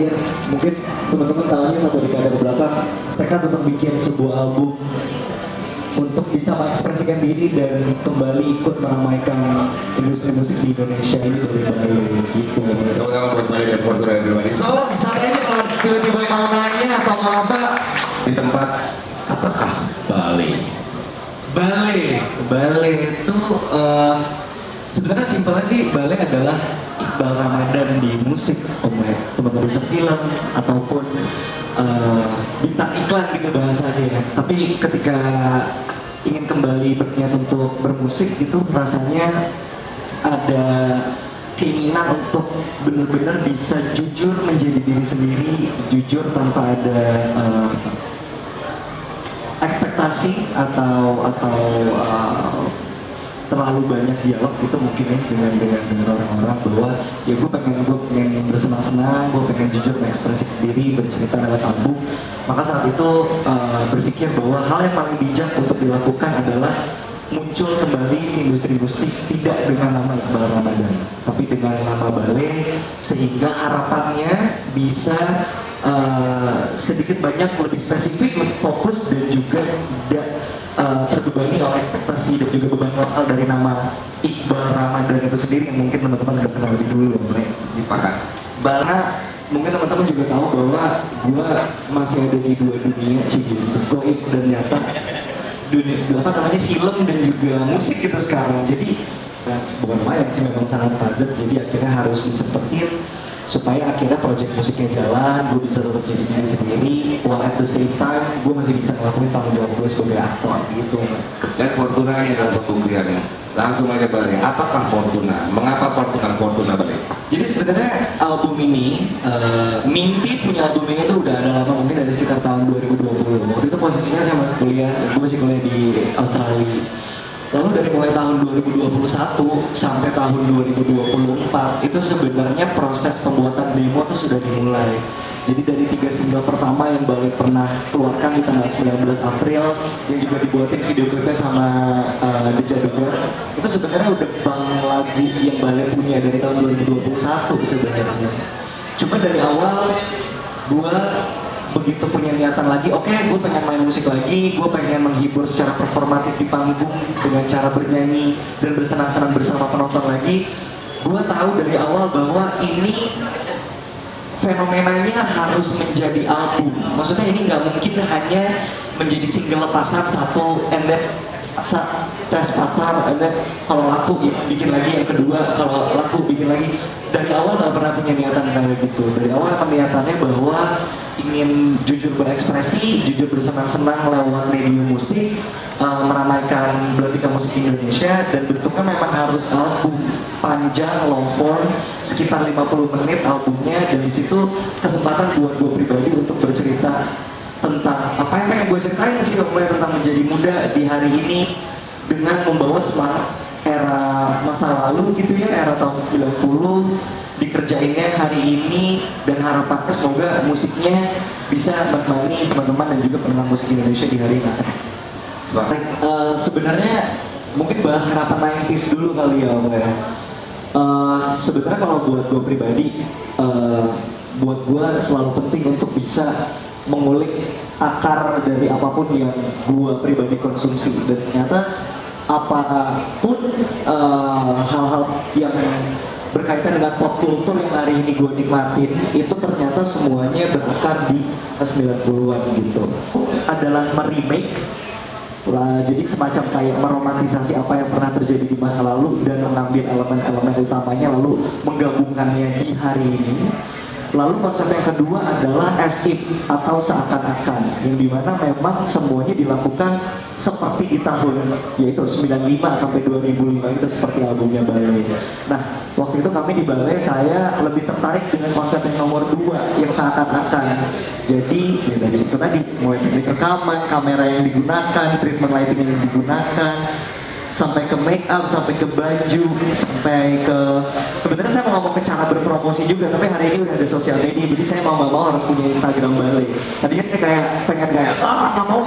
terakhir, mungkin teman-teman tahunya satu dekade ke belakang, mereka tetap bikin sebuah album untuk bisa mengekspresikan diri dan kembali ikut meramaikan industri musik di Indonesia ini dari Bali gitu. Terutama buat Bali dan Fortuna everybody. So, saat ini kalau tiba-tiba mau nanya atau mau apa di tempat apakah Bali? Bale itu sebenarnya simpelnya sih, Bale adalah Iqbal Ramadan di musik, teman-teman bisa film ataupun bintang iklan gitu bahasanya ya. Tapi ketika ingin kembali berniat untuk bermusik gitu, rasanya ada keinginan untuk benar-benar bisa jujur menjadi diri sendiri, jujur tanpa ada ekspektasi atau terlalu banyak dialog gitu mungkin ya dengan orang-orang, bahwa ya gue pengen bersenang-senang, gue pengen jujur mengekspresi diri, bercerita lewat album. Maka saat itu berpikir bahwa hal yang paling bijak untuk dilakukan adalah muncul kembali ke industri musik tidak dengan nama Iqbal Ramadan, tapi dengan nama Bale, sehingga harapannya bisa sedikit banyak lebih spesifik, lebih fokus, dan juga tidak terbebani oleh ekspektasi dan juga beban lokal dari nama Iqbal Ramadan itu sendiri yang mungkin teman-teman udah kenal lebih dulu mulai dipakai. Karena mungkin teman-teman juga tahu bahwa gue masih ada di dua dunia, gitu, goib dan nyata, dunia apa namanya film dan juga musik gitu sekarang. Jadi bukan main sih, memang sangat padat, jadi akhirnya harus disempetin supaya akhirnya project musiknya jalan, gue bisa tetap jadi diri sendiri, while at the same time gue masih bisa ngelakuin tanggung jawab gue sebagai aktor gitu. Dan Fortuna ini adalah pembuktiannya. Langsung aja Bali, apakah Fortuna? Mengapa Fortuna Bali? Jadi sebenarnya album ini, mimpi punya album ini tuh udah ada lama, mungkin dari sekitar tahun 2020. Waktu itu posisinya saya masih kuliah, gue masih kuliah di Australia. Lalu dari mulai tahun 2021 sampai tahun 2024 itu sebenarnya proses pembuatan demo tuh sudah dimulai. Jadi dari 3 single pertama yang Bale pernah keluarkan di tanggal 19 April yang juga dibuatin video klipnya sama The Jadugar, itu sebenarnya udah bang lagu yang Bale punya dari tahun 2021 sebenarnya. Cuma dari awal gua begitu punya niatan lagi, oke, gue pengen main musik lagi, gue pengen menghibur secara performatif di panggung dengan cara bernyanyi dan bersenang-senang bersama penonton lagi. Gue tahu dari awal bahwa ini fenomenanya harus menjadi album. Maksudnya ini nggak mungkin hanya menjadi single lepasan satu, and then tes pasar, and then kalau laku ya bikin lagi yang kedua, kalau laku bikin lagi. Dari awal nggak pernah punya niatan kayak gitu. Dari awal niatannya bahwa ingin jujur berekspresi, jujur bersenang-senang lewat medium musik, meramaikan belantika musik Indonesia, dan bentuknya memang harus album panjang, long form, sekitar 50 menit albumnya, dan disitu kesempatan buat gue pribadi untuk bercerita tentang apa yang pengen gue ceritain sih, mulai tentang menjadi muda di hari ini dengan membawa semangat era masa lalu gitu ya, era tahun 90 dikerjainnya hari ini, dan harapannya semoga musiknya bisa menemani teman-teman dan juga pendengar musik Indonesia di hari ini. Sebenarnya mungkin bahas kenapa 90s dulu kali ya Om ya. Sebenarnya kalau buat gue pribadi, buat gue selalu penting untuk bisa mengulik akar dari apapun yang gue pribadi konsumsi, dan ternyata apapun hal-hal yang berkaitan dengan pop culture yang hari ini gue nikmatin itu ternyata semuanya berakar di 90-an gitu. Adalah meremake lah, jadi semacam kayak meromantisasi apa yang pernah terjadi di masa lalu dan mengambil elemen-elemen utamanya lalu menggabungkannya di hari ini. Lalu konsep yang kedua adalah as if atau seakan-akan, yang dimana memang semuanya dilakukan seperti di tahun yaitu 95 sampai 2005 itu seperti albumnya Bale. Nah, waktu itu kami di Bale, saya lebih tertarik dengan konsep yang nomor 2 yang seakan-akan. Jadi ya dari itu tadi, mulai teknik rekaman, kamera yang digunakan, treatment lighting yang digunakan, sampai ke make up, sampai ke baju, sampai ke sebenarnya saya mau ngomong ke cara berpromosi juga, tapi hari ini udah ada sosial media, jadi saya mau nggak mau harus punya Instagram ballet. Tadi kan kayak pengen kayak nggak mau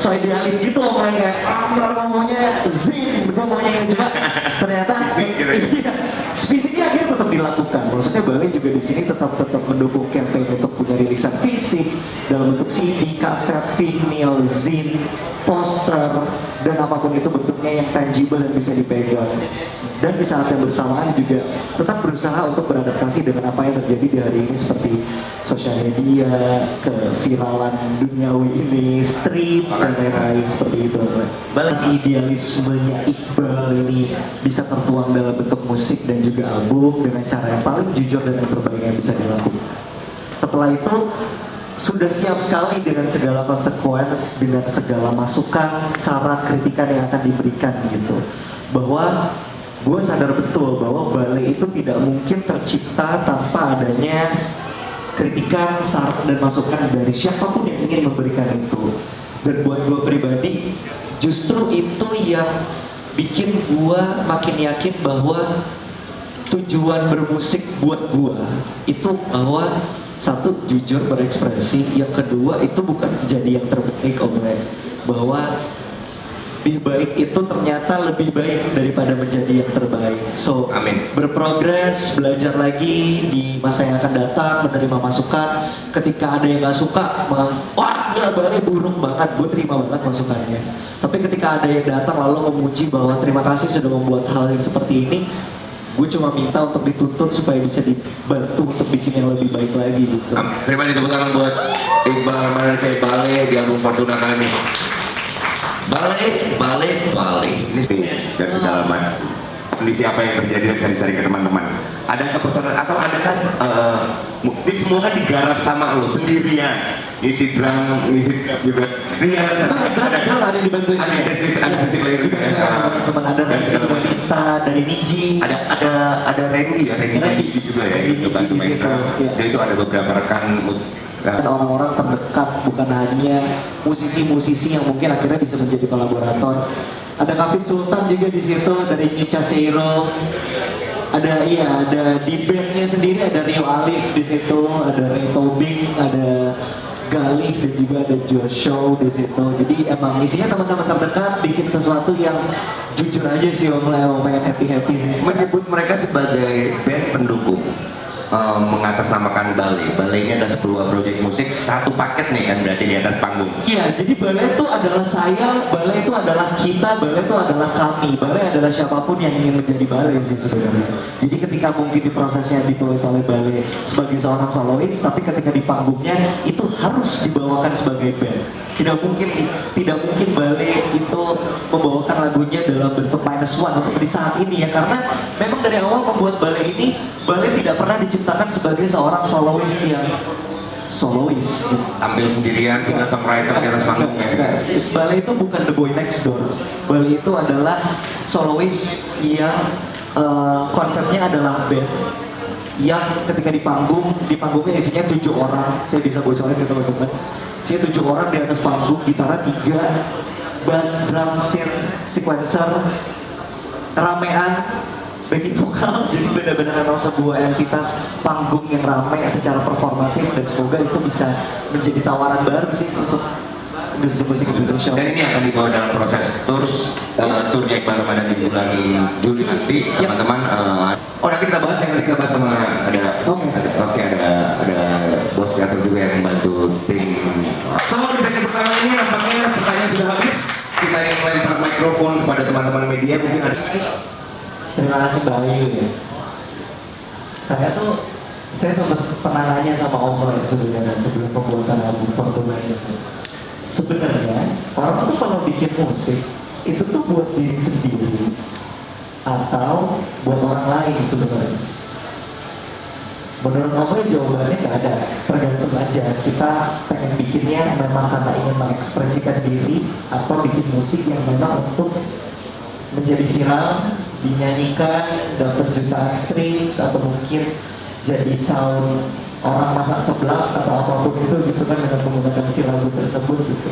so idealis gitu loh, mulai kayak nggak maunya zin, gue maunya yang cuma ternyata iya, fisiknya akhirnya tetap dilakukan. Maksudnya ballet juga di sini tetap mendukung campaign untuk punya rilisan fisik dalam bentuk CD, kaset, vinyl, zin, poster, dan apapun itu bentuknya yang tangible dan bisa dipegang. Dan di saat yang bersamaan juga tetap berusaha untuk beradaptasi dengan apa yang terjadi di hari ini seperti sosial media, keviralan duniawi ini, strips dan lain-lain seperti itu. Balas idealismenya Iqbal ini bisa tertuang dalam bentuk musik dan juga album dengan cara yang paling jujur dan yang terbaik yang bisa dilakukan. Setelah itu sudah siap sekali dengan segala konsekuensi, dengan segala masukan, saran, kritikan yang akan diberikan gitu. Bahwa gue sadar betul bahwa ballet itu tidak mungkin tercipta tanpa adanya kritikan, saran, dan masukan dari siapapun yang ingin memberikan itu. Dan buat gue pribadi, justru itu yang bikin gue makin yakin bahwa tujuan bermusik buat gue itu bahwa satu, jujur berekspresi, yang kedua itu bukan jadi yang terbaik bahwa lebih baik itu ternyata lebih baik daripada menjadi yang terbaik. So, amin. Berprogres, belajar lagi di masa yang akan datang, menerima masukan. Ketika ada yang nggak suka, wah gila ballet burung banget, gue terima banget masukannya. Tapi ketika ada yang datang lalu memuji bahwa terima kasih sudah membuat hal yang seperti ini, gue cuma minta untuk dituntut supaya bisa dibantu untuk bikin yang lebih baik lagi gitu. Terima kasih, tepuk tangan buat Iqbal Manarke Ballet di album Fortuna kali ini. Ballet. Ini dan segala macam kondisi apa yang terjadi dan cari-cari ke teman-teman. Adakah personal atau adakah ini semua kan digarap sama lo sendirian? Ngisi drum juga. Ini ada dibantuin. Ada sesi player juga. Teman ada dari Barista, dari Niji. Ada Randy juga ya, itu bantu main drum. Dan itu ada beberapa rekan orang-orang terdekat, bukan hanya musisi-musisi yang mungkin akhirnya bisa menjadi kolaborator. Ada Kavin Sultan juga di situ dari Nica Seiro. Ada di bandnya sendiri ada Rio Alif di situ, ada Ray Tobing, ada Galih dan juga ada Joshua di situ. Jadi emang isinya teman-teman terdekat bikin sesuatu yang jujur aja sih om pengen happy sih. Menyebut mereka sebagai band pendukung. Mengatasnamakan ballet. Balletnya ada 10 project musik, satu paket nih kan berarti di atas panggung. Iya, jadi ballet itu adalah saya, ballet itu adalah kita, ballet itu adalah kami, ballet adalah siapapun yang ingin menjadi ballet sih sebenarnya. Jadi ketika mungkin di prosesnya ditulis oleh ballet sebagai seorang solois, tapi ketika di panggungnya itu harus dibawakan sebagai band. Tidak mungkin ballet itu membawakan lagunya dalam bentuk -1 untuk di saat ini ya, karena memang dari awal membuat ballet ini, ballet tidak pernah diciptakan sebagai seorang solois yang solois tampil sendirian singer songwriter di atas panggung ya. Ballet itu bukan The Boy Next Door. Ballet itu adalah solois yang konsepnya adalah band yang ketika di panggungnya isinya 7 orang. Saya bisa bocorin ke teman-teman. Saya 7 orang di atas panggung, gitar 3, bass, drum, synth, sequencer, ramean, backing vokal. Jadi benar-benar memang sebuah entitas panggung yang ramai secara performatif, dan semoga itu bisa menjadi tawaran baru sih untuk industri musik Indonesia. Dan ini akan dibawa dalam proses turnya Iqbal Ramadan di bulan Juli nanti, teman-teman. Nanti kita bahas sama ada bos teater juga yang membantu tim. So di sesi pertama ini nampaknya pertanyaan sudah habis. Kita yang lempar mikrofon kepada teman-teman media, mungkin ada. Terima kasih Mbak Ayu ya. Saya sempat pernah nanya sama Om Roy sebenarnya sebelum pembuatan album Fortuna itu. Sebenarnya orang tuh kalau bikin musik itu tuh buat diri sendiri atau buat orang lain sebenarnya. Menurut Om Roy jawabannya nggak ada, tergantung aja. Kita pengen bikinnya memang karena ingin mengekspresikan diri atau bikin musik yang memang untuk menjadi viral, dinyanyikan, dapat jutaan streams, atau mungkin jadi sound orang masak seblak atau apapun itu gitu kan dengan menggunakan si lagu tersebut gitu.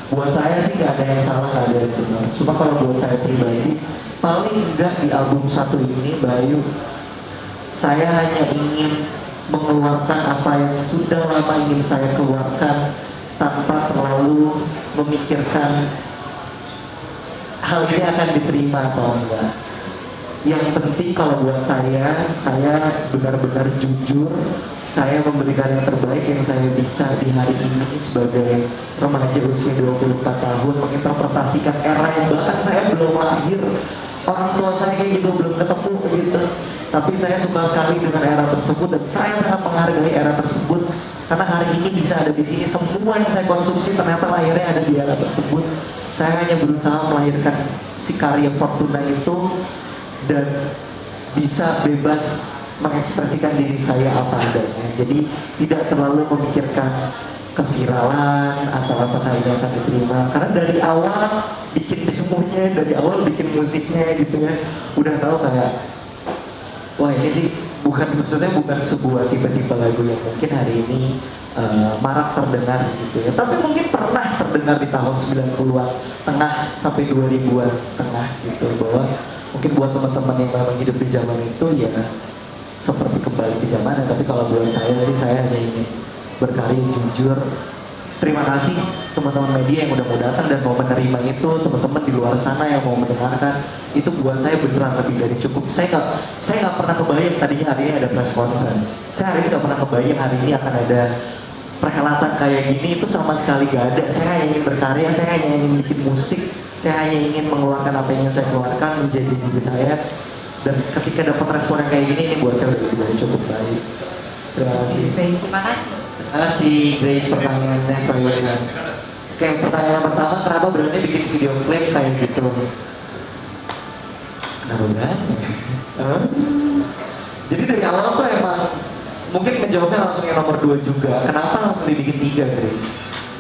Buat saya sih nggak ada yang salah, nggak ada yang benar. Cuma kalau buat saya pribadi, paling enggak di album satu ini Bayu, saya hanya ingin mengeluarkan apa yang sudah lama ingin saya keluarkan tanpa terlalu memikirkan hal ini akan diterima atau enggak. Yang penting kalau buat saya benar-benar jujur, saya memberikan yang terbaik yang saya bisa di hari ini sebagai remaja usia 24 tahun, menginterpretasikan era yang bahkan saya belum lahir. Orang tua saya kayak juga belum ketemu gitu. Tapi saya suka sekali dengan era tersebut dan saya sangat menghargai era tersebut karena hari ini bisa ada di sini, semua yang saya konsumsi ternyata lahirnya ada di era tersebut. Saya hanya berusaha melahirkan si karya Fortuna itu dan bisa bebas mengekspresikan diri saya apa adanya. Jadi tidak terlalu memikirkan keviralan atau apakah ini akan diterima. Karena dari awal bikin demonya, dari awal bikin musiknya gitu ya, udah tahu kayak wah ini sih maksudnya bukan sebuah tipe-tipe lagu yang mungkin hari ini marak terdengar gitu ya. Tapi mungkin pernah terdengar di tahun 90-an tengah sampai 2000-an tengah gitu, bahwa mungkin buat teman-teman yang memang hidup di zaman itu ya seperti kembali ke zaman. Tapi kalau buat saya sih, saya hanya ingin berkarya jujur. Terima kasih teman-teman media yang udah mau datang dan mau menerima itu, teman-teman di luar sana yang mau mendengarkan itu, buat saya beneran lebih dari cukup. Saya nggak pernah kebayang tadinya hari ini ada press conference. Saya hari ini nggak pernah kebayang hari ini akan ada perhelatan kayak gini, itu sama sekali gak ada. Saya hanya ingin berkarya, saya hanya ingin bikin musik, saya hanya ingin mengeluarkan apa yang saya keluarkan menjadi diri saya. Dan ketika dapat respon yang kayak gini, ini buat saya udah lebih dari cukup baik. Terima kasih. Baik, terima kasih. Terima kasih Grace, pertanyaannya selanjutnya. Oke, pertanyaan pertama, kenapa berani bikin video klip kayak gitu? Kenapa berani? Jadi dari awal tuh emang mungkin menjawabnya langsung yang nomor 2 juga. Kenapa langsung dibikin 3, Grace?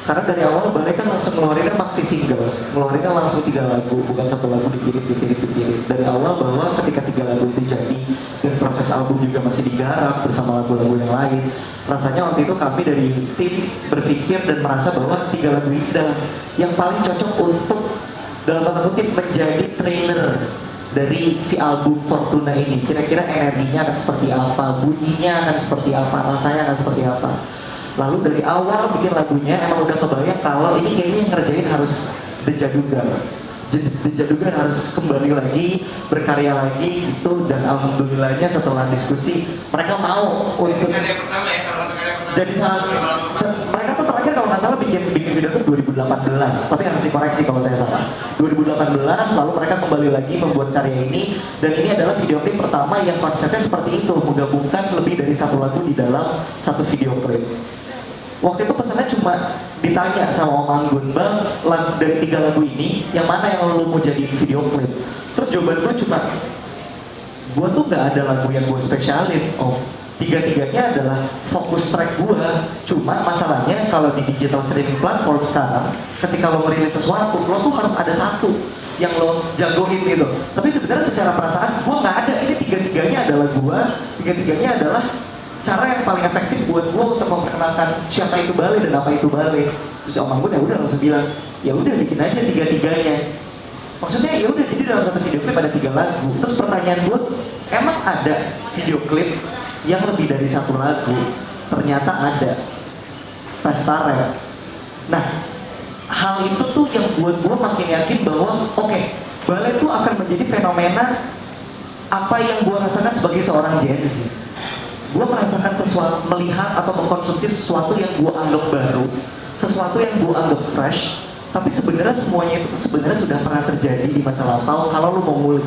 Karena dari awal Balai kan langsung ngeluarinnya maxi singles, ngeluarinnya langsung 3 lagu, bukan 1 lagu dipirit. Dari awal bahwa ketika 3 lagu itu jadi dan proses album juga masih digarap bersama lagu-lagu yang lain, rasanya waktu itu kami dari tim berpikir dan merasa bahwa 3 lagu ini adalah yang paling cocok untuk dalam tanda kutip menjadi trailer dari si album Fortuna ini. Kira-kira energinya akan seperti apa, bunyinya akan seperti apa, rasanya akan seperti apa. Lalu dari awal bikin lagunya emang udah kebayang kalau ini kayaknya yang ngerjain harus The Jadugan harus kembali lagi, berkarya lagi gitu. Dan alhamdulillahnya setelah diskusi mereka mau untuk jadi mereka tuh terakhir kalau nggak salah bikin video itu 2018, tapi harus dikoreksi kalau saya salah. 2018 lalu mereka kembali lagi membuat karya ini, dan ini adalah video klip pertama yang konsepnya seperti itu, menggabungkan lebih dari 1 lagu di dalam 1 video klip. Waktu itu pesannya cuma ditanya sama Om Anggun, Bang, dari 3 lagu ini, yang mana yang lo mau jadi video klip? Terus jawaban gue cuma, gue tuh gak ada lagu yang gue spesialin, Om. 3-3-nya adalah fokus track gue. Cuma masalahnya kalau di digital streaming platform sekarang, ketika lo merilis sesuatu, lo tuh harus ada 1 yang lo jagoin gitu. Tapi sebenarnya secara perasaan, gue gak ada. Ini 3-3-nya adalah gue, 3-3-nya adalah cara yang paling efektif buat gue untuk memperkenalkan siapa itu Balai dan apa itu Balai. Terus Om Anggun ya udah langsung bilang, ya udah bikin aja 3-3-nya. Maksudnya ya udah, jadi dalam 1 video klip ada 3 lagu. Terus pertanyaan gue, emang ada video klip yang lebih dari 1 lagu? Ternyata ada. Pesta Rap. Nah, hal itu tuh yang buat gue makin yakin bahwa oke, Balai tuh akan menjadi fenomena apa yang gue rasakan sebagai seorang Gen Z. Gue merasakan sesuatu, melihat atau mengkonsumsi sesuatu yang gue anggap baru, sesuatu yang gue anggap fresh, tapi sebenarnya semuanya itu sebenarnya sudah pernah terjadi di masa lampau kalau lu mau ngulik.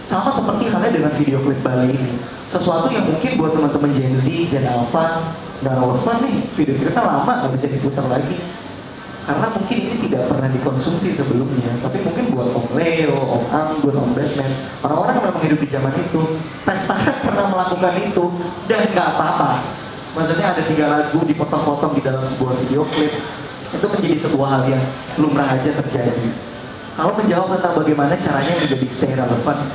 Sama seperti halnya dengan video klip Balai ini, sesuatu yang mungkin buat teman-teman Gen Z, Gen Alpha nggak relevan nih, video klipnya lama nggak bisa diputar lagi karena mungkin ini tidak pernah dikonsumsi sebelumnya. Tapi mungkin buat Om Leo, Om Anggun, Om Batman, orang-orang yang memang hidup di zaman itu, Pesta Rap pernah melakukan itu dan nggak apa-apa. Maksudnya ada 3 lagu dipotong-potong di dalam sebuah video klip, itu menjadi sebuah hal yang lumrah aja terjadi. Kalau menjawab tentang bagaimana caranya menjadi stay relevan,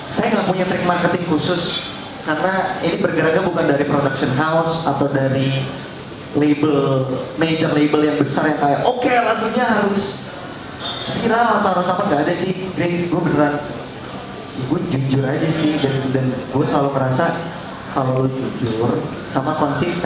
saya nggak punya trik marketing khusus karena ini bergeraknya bukan dari production house atau dari major label yang besar yang kayak oke lagunya harus viral atau harus apa, nggak ada sih Grace. Gue beneran gue jujur aja sih, dan gue selalu merasa kalau lu jujur sama konsisten